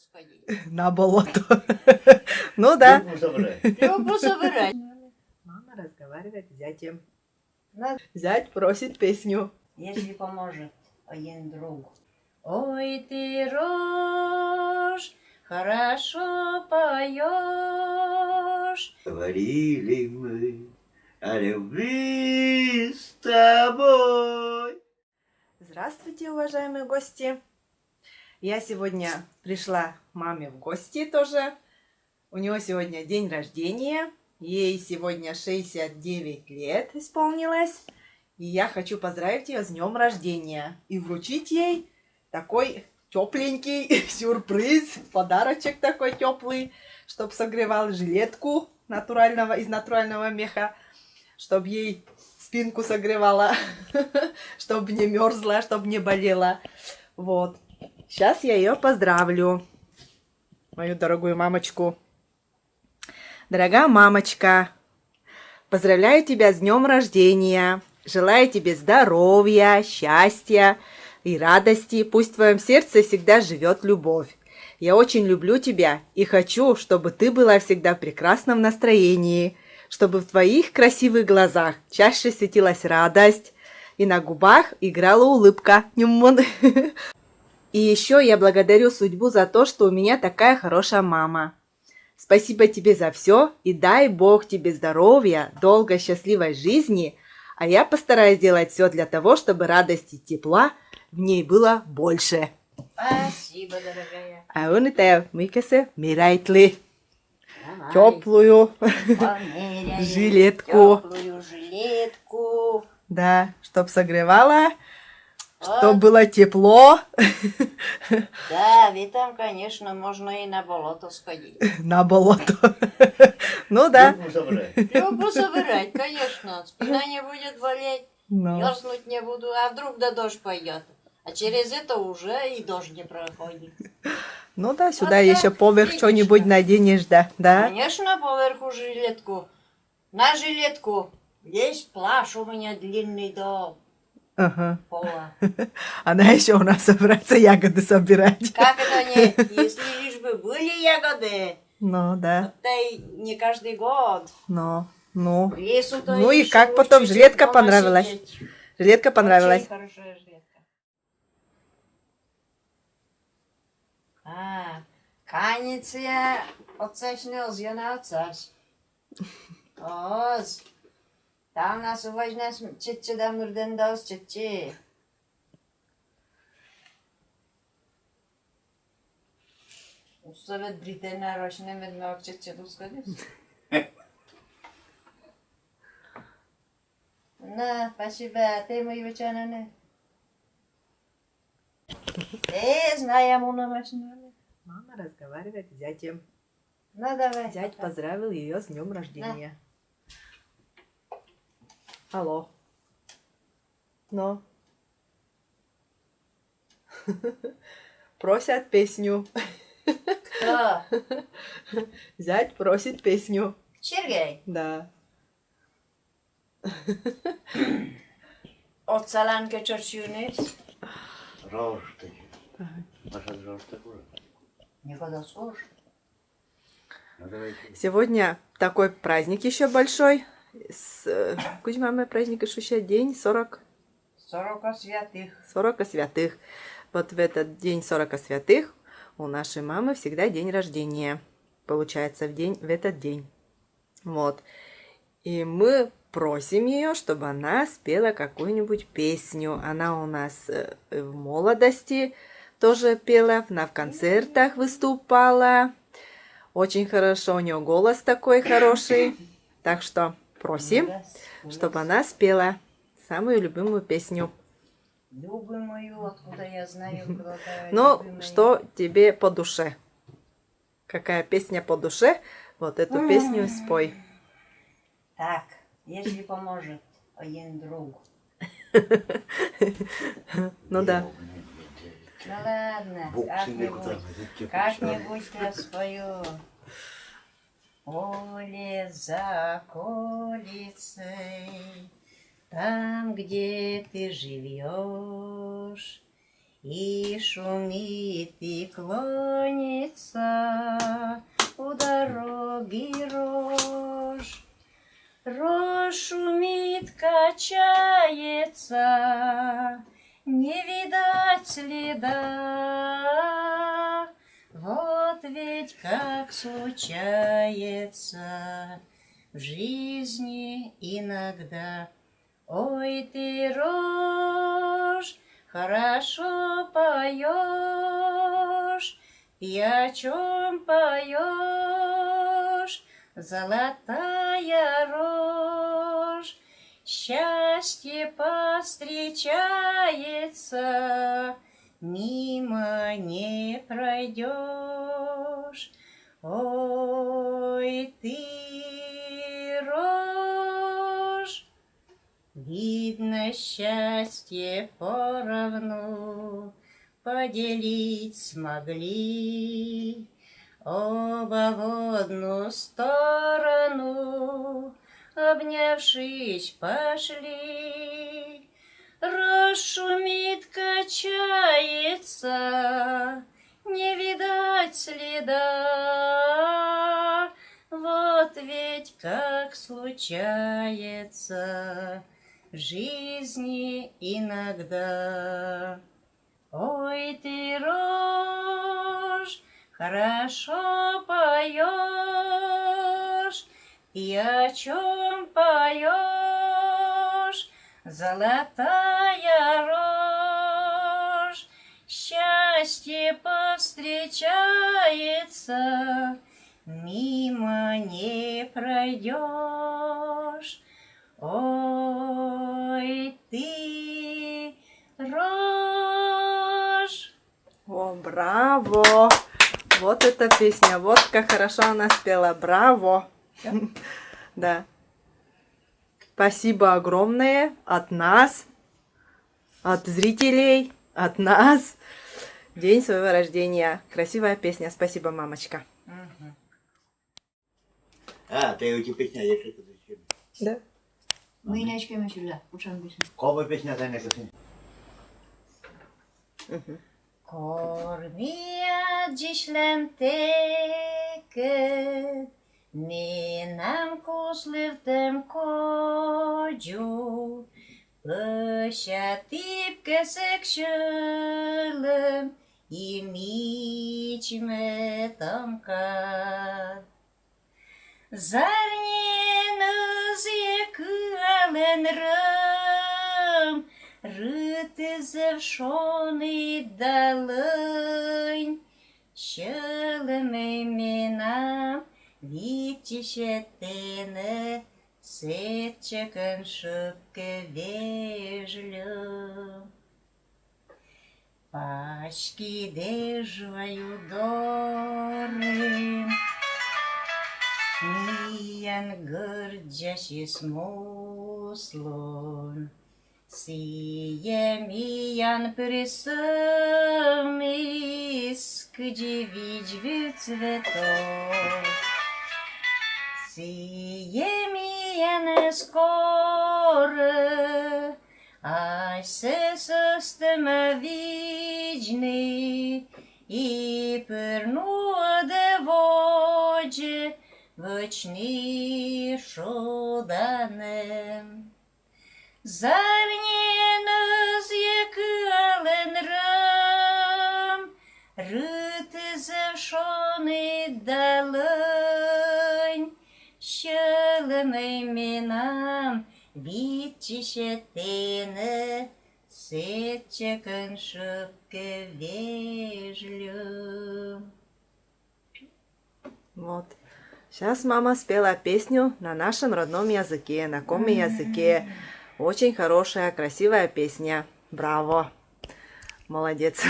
сходить. На болото. Ну да. Рыбу собирать. Мама разговаривает с зятем. Надо, Зять просит песню. если поможет один друг. Ой, ты рожь, хорошо поешь. Говорили мы о любви с тобой. Здравствуйте, уважаемые гости. Я сегодня пришла к маме в гости тоже. У нее сегодня день рождения. Ей сегодня 69 лет исполнилось. И я хочу поздравить ее с днем рождения. И вручить ей такой тепленький сюрприз. Подарочек такой теплый. Чтобы согревал жилетку из натурального меха. Чтобы ей спинку согревала. Чтобы не мерзла, чтобы не болела. Вот. Сейчас я ее поздравлю. Мою дорогую мамочку. Дорогая мамочка, поздравляю тебя с днем рождения. Желаю тебе здоровья, счастья и радости. Пусть в твоем сердце всегда живет любовь. Я очень люблю тебя и хочу, чтобы ты была всегда в прекрасном настроении, чтобы в твоих красивых глазах чаще светилась радость и на губах играла улыбка. И еще я благодарю судьбу за то, что у меня такая хорошая мама. Спасибо тебе за все и дай Бог тебе здоровья, долгой счастливой жизни, а я постараюсь сделать все для того, чтобы радости и тепла в ней было больше. Спасибо, дорогая. А он это микасе мирайтли. Давай. Теплую Померяем жилетку. Теплую жилетку. Да, чтоб согревала, чтоб Вот. было тепло. Да, ведь там, конечно, можно и на болото сходить. На болото. Ну да. Рыбу собирать, конечно. Спина не будет болеть, Ну. мерзнуть не буду. А вдруг да дождь пойдет? А через это уже и дождь не проходит. Ну да, сюда Вот еще так, поверх видишь, что-нибудь да. наденешь, да? Да? Конечно, поверху жилетку. На жилетку есть плащ у меня длинный до Ага. пола. Она еще у нас собирается ягоды собирать. Как это не? Если лишь бы были ягоды, Ну да. да и не каждый год. Ну. В лесу-то Ну и еще как потом? лучше, Жилетка чем дома понравилась? сидеть. Жилетка понравилась. Очень хорошая жилетка. А, каниция отцешнил зjana отцаш. Oz. Там нас уважнаш читче да мурден даус читче. Уставет бритена рашне медмак читче дускадис. На, спасибо, ты мой вечанане. Знаем у нас. Мама разговаривает с зятем. Ну давай. Зять поздравил ее с днем рождения. Алло. Ну. Просят песню. Кто? Зять просит песню. Сергей. Да. От Саланки Чорчуnis. Рожь. Маша, рожь такой. Никогда слушай. Ну давайте. Сегодня такой праздник еще большой. Кузьма, праздник еще день 40 святых. 40 святых. Вот в этот день 40 святых у нашей мамы всегда день рождения. Получается в этот день. Вот. И мы просим ее, чтобы она спела какую-нибудь песню. Она у нас в молодости тоже пела, она в концертах выступала. Очень хорошо, у нее голос такой хороший. Так что просим, чтобы она спела самую любимую песню. Любимую, откуда я знаю, кто такая Ну, любимая. что тебе по душе? Какая песня по душе? Вот эту песню спой. Так, если поможет один друг. Ну да. Ну ладно, как-нибудь я спою. Поле за околицей, там, где ты живешь, и шумит, и клонится ведь как случается в жизни иногда. Ой, ты, рожь, хорошо поешь, и о чем поешь, золотая рожь. Счастье повстречается, мимо не пройдешь. Ой, ты, рожь, видно, счастье поровну поделить смогли. Оба в одну сторону, обнявшись, пошли. Рожь шумит, качается, не видать следа. Вот ведь как случается в жизни иногда. Ой, ты, рожь, хорошо поешь, и о чем поешь, золотая рожь. Счастье повстречается, мимо не пройдешь. Ой, ты, рожь. О, браво! Вот эта песня, вот как хорошо она спела. Браво! Да. Спасибо огромное от нас, от зрителей, от нас. День своего рождения. Красивая песня. Спасибо, мамочка. Ты эти песни еще тут еще. Да. Мынячками сюда, учам песню. Кого песня та не песня? Kormiad dziś lentyket, minam kusli w tym kodziu, posiatipkę seksiulem i mićmy tamka. Zarnienız yekılen rım, Рыты завшоны долынь, Щелым именам витишетыны, Сетчекын шыпке вежлю. Пачки дежваю дорым, Миян гордящий смуслон, Сиямиян присым иск девичьих цветов. Сиямиян скоро, аж се составичный, и перну девоче вочни шуданем. Zarnienız yekılen rım, Rıtı zavşoны долынь, Щелым именам витишетыны, Сетчекын шыпке вежлю. Вот. Сейчас мама спела песню на нашем родном языке, на коми языке. Очень хорошая, красивая песня. Браво! Молодец.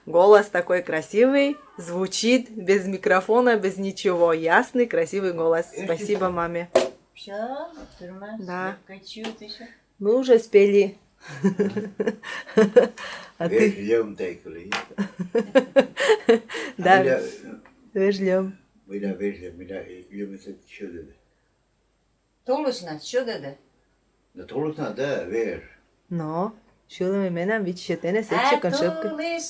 Голос такой красивый, звучит без микрофона, без ничего. Ясный, красивый голос. Спасибо маме. Все, турма, Да. качут еще. Мы уже спели. А ты? Вежлем тайкали. Да, вежлем. Мина вежлем, мина юмесе чудо. Толусна, что да? Да толусна да веж. Но, щелым именам витишетыны, сетчекын шыпке.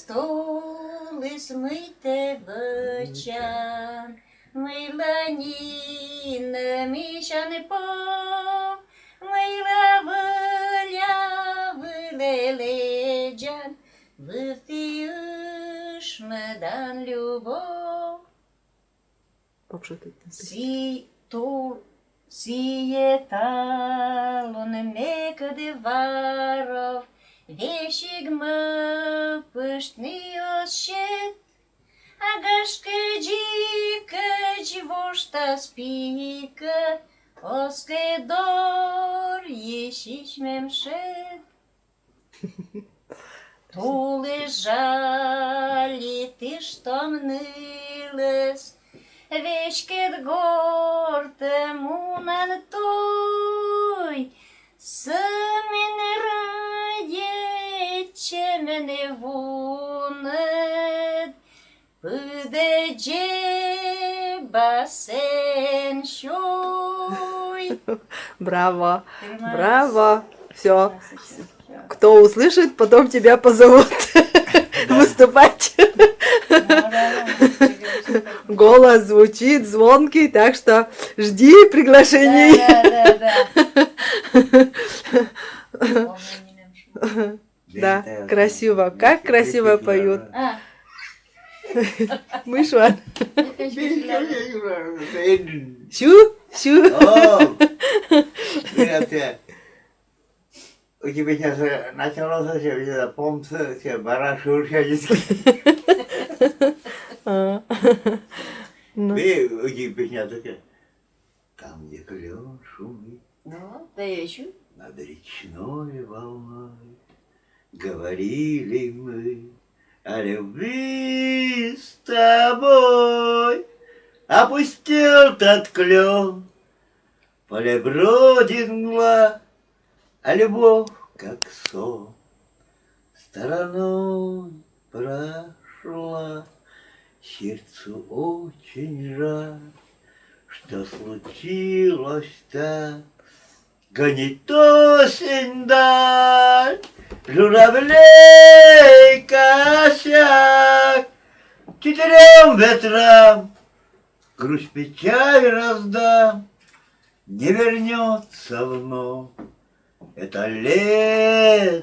Толис, мы тебе чан, мы ланина, мишаны по, мы лавыля, вылеледжан, выфтиюш медан любовь. Сиеталон мекде варов, вещиг мă пăștnioscet, agaș căci voșta spică, oscă dor ieșiș memșet. Tu lежали, ты что мнылась, вечкет горте мунан той, сămine răiece mene vunăt, pădege басен șoi. Браво, браво. Все. Кто услышит, потом тебя позовут выступать. Голос звучит звонкий, так что жди приглашений. Да, красиво. Как красиво поют. Мышва. Шу, шу. У тебя сейчас началось все помцы, все бараши уршадические. У тебя песня такая. Там, где клен шумит, Ну, да я ищу. над речной волной, говорили мы о любви с тобой. Опустил тот клен, поле бродит мгла, а любовь, как сон, стороной прошла. Сердцу очень жаль, что случилось так. Гонит осень даль, журавлей косяк. Четырем ветрам грусть печаль раздам, не вернется вновь это лето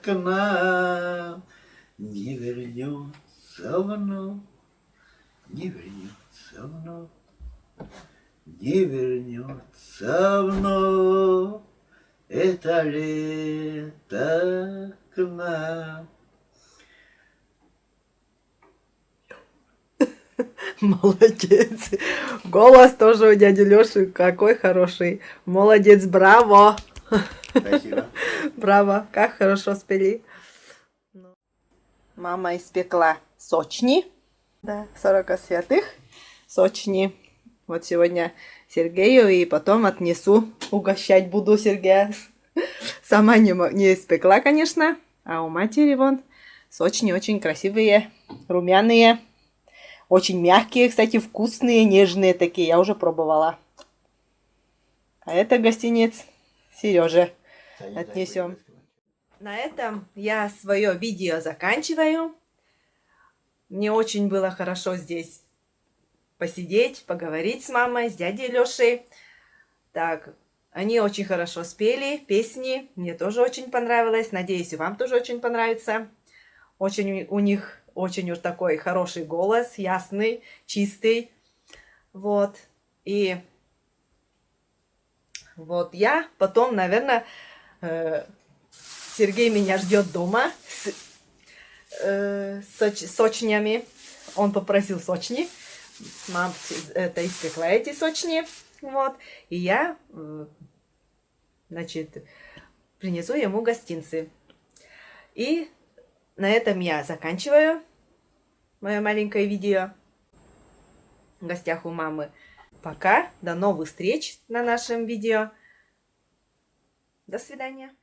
к нам. Не вернется вновь, не вернется вновь, не вернется вновь это лето к нам. Молодец. Голос тоже у дяди Лёши какой хороший. Молодец, браво. Спасибо. Браво, как хорошо спели. Мама испекла сочни. Да, 40 святых сочни. Вот сегодня Сергею и потом отнесу. Угощать буду Сергея. Сама не испекла, конечно. А у матери вон сочни очень красивые, румяные. Очень мягкие, кстати, вкусные, нежные такие. Я уже пробовала. А это гостинец Сереже отнесем. На этом я свое видео заканчиваю. Мне очень было хорошо здесь посидеть, поговорить с мамой, с дядей Лешей. Так, они очень хорошо спели песни. Мне тоже очень понравилось. Надеюсь, и вам тоже очень понравится. Очень у них очень уж такой хороший голос, ясный, чистый. Вот. И вот я потом, наверное, Сергей меня ждет дома с сочнями. Он попросил сочни. Мама испекла эти сочни. Вот. И я, значит, принесу ему гостинцы. И на этом я заканчиваю мое маленькое видео в гостях у мамы. Пока, до новых встреч на нашем видео. До свидания.